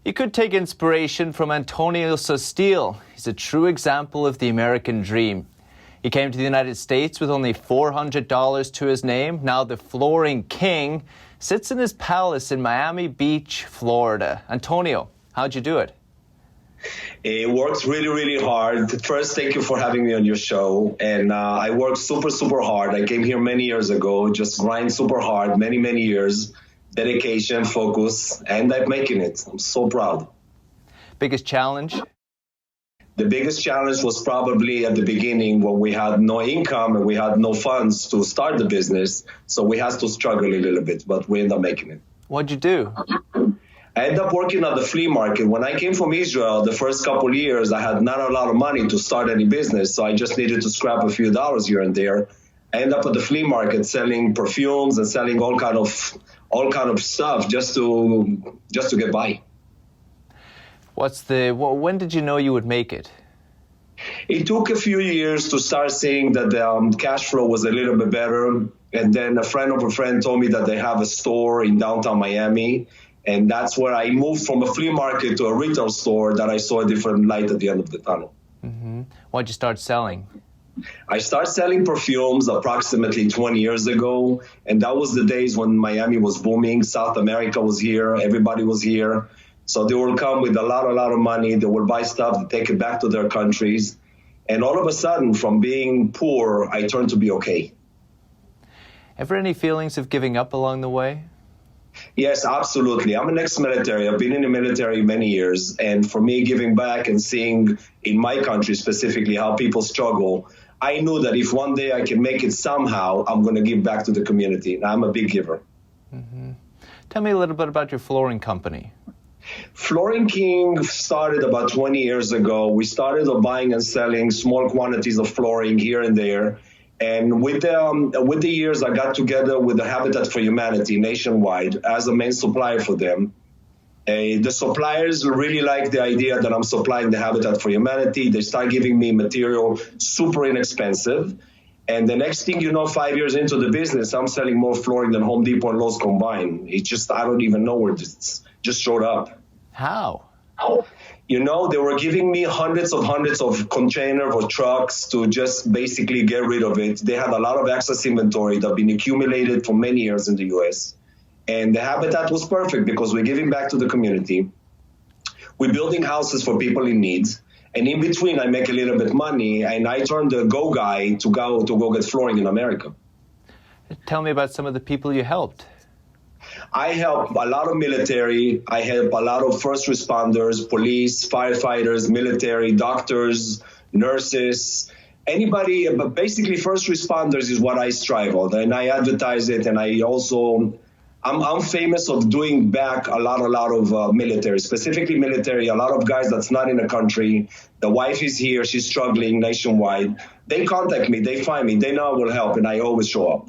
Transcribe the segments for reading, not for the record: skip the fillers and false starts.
You could take inspiration from Antonio Sustiel. He's a true example of the American dream. He came to the United States with only $400 to his name. Now the flooring king sits in his palace in Miami Beach, Florida. Antonio, how'd you do it? It worked really, really hard. First, thank you for having me on your show. And I worked super, super hard. I came here many years ago, just grind super hard, many, many years. Dedication, focus, and I'm making it. I'm so proud. Biggest challenge? The biggest challenge was probably at the beginning when we had no income and we had no funds to start the business. So we had to struggle a little bit, but we ended up making it. What'd you do? I ended up working at the flea market. When I came from Israel, the first couple of years, I had not a lot of money to start any business. So I just needed to scrap a few dollars here and there. I ended up at the flea market selling perfumes and selling all kind of stuff just to get by. When did you know you would make it? It took a few years to start seeing that the cash flow was a little bit better. And then a friend of a friend told me that they have a store in downtown Miami. And that's where I moved from a flea market to a retail store that I saw a different light at the end of the tunnel. Mm-hmm. What'd you start selling? I started selling perfumes approximately 20 years ago, and that was the days when Miami was booming. South America was here. Everybody was here. So they would come with a lot of money. They would buy stuff, take it back to their countries. And all of a sudden, from being poor, I turned to be okay. Ever any feelings of giving up along the way? Yes, absolutely. I'm an ex-military. I've been in the military many years. And for me, giving back and seeing in my country specifically how people struggle, I knew that if one day I can make it somehow, I'm going to give back to the community. And I'm a big giver. Mm-hmm. Tell me a little bit about your flooring company. Flooring King started about 20 years ago. We started buying and selling small quantities of flooring here and there. And with the years, I got together with the Habitat for Humanity nationwide as a main supplier for them. The suppliers really like the idea that I'm supplying the Habitat for Humanity. They start giving me material super inexpensive. And the next thing you know, 5 years into the business, I'm selling more flooring than Home Depot and Lowe's combined. It's just, I don't even know where this just showed up. How? You know, they were giving me hundreds of containers or trucks to just basically get rid of it. They had a lot of excess inventory that had been accumulated for many years in the U.S. And the Habitat was perfect because we're giving back to the community. We're building houses for people in need. And in between, I make a little bit of money, and I turn the go guy to go get flooring in America. Tell me about some of the people you helped. I help a lot of military. I help a lot of first responders, police, firefighters, military, doctors, nurses, anybody. But basically, first responders is what I strive on, and I advertise it. And I also, I'm famous of doing back a lot of military, specifically military. A lot of guys that's not in the country. The wife is here. She's struggling nationwide. They contact me. They find me. They know I will help, and I always show up.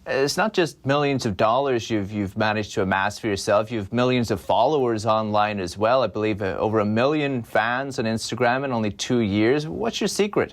It's not just millions of dollars you've managed to amass for yourself. You have millions of followers online as well. I believe over 1 million fans on Instagram in only 2 years. What's your secret?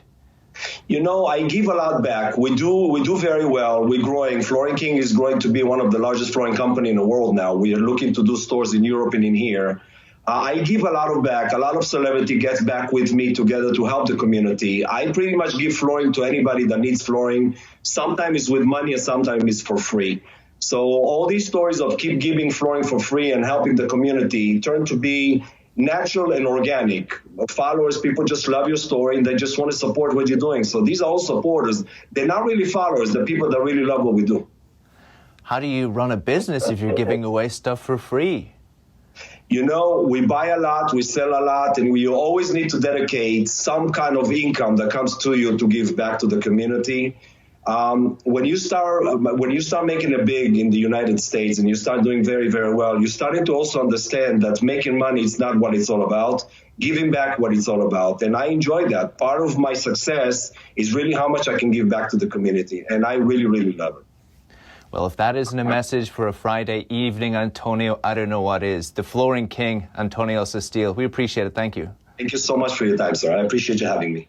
You know, I give a lot back. We do very well. We're growing. Flooring King is growing to be one of the largest flooring companies in the world now. We are looking to do stores in Europe and in here. I give a lot of back. A lot of celebrity gets back with me together to help the community. I pretty much give flooring to anybody that needs flooring. Sometimes it's with money and sometimes it's for free. So all these stories of keep giving flooring for free and helping the community turn to be natural and organic. Followers, people just love your story and they just want to support what you're doing. So these are all supporters. They're not really followers. They're people that really love what we do. How do you run a business if you're giving away stuff for free? You know, we buy a lot, we sell a lot, and we always need to dedicate some kind of income that comes to you to give back to the community. When you start making it big in the United States and you start doing very, very well, you're starting to also understand that making money is not what it's all about. Giving back what it's all about. And I enjoy that. Part of my success is really how much I can give back to the community. And I really, really love it. Well, if that isn't a message for a Friday evening, Antonio, I don't know what is. The flooring king, Antonio Sustiel. We appreciate it. Thank you. Thank you so much for your time, sir. I appreciate you having me.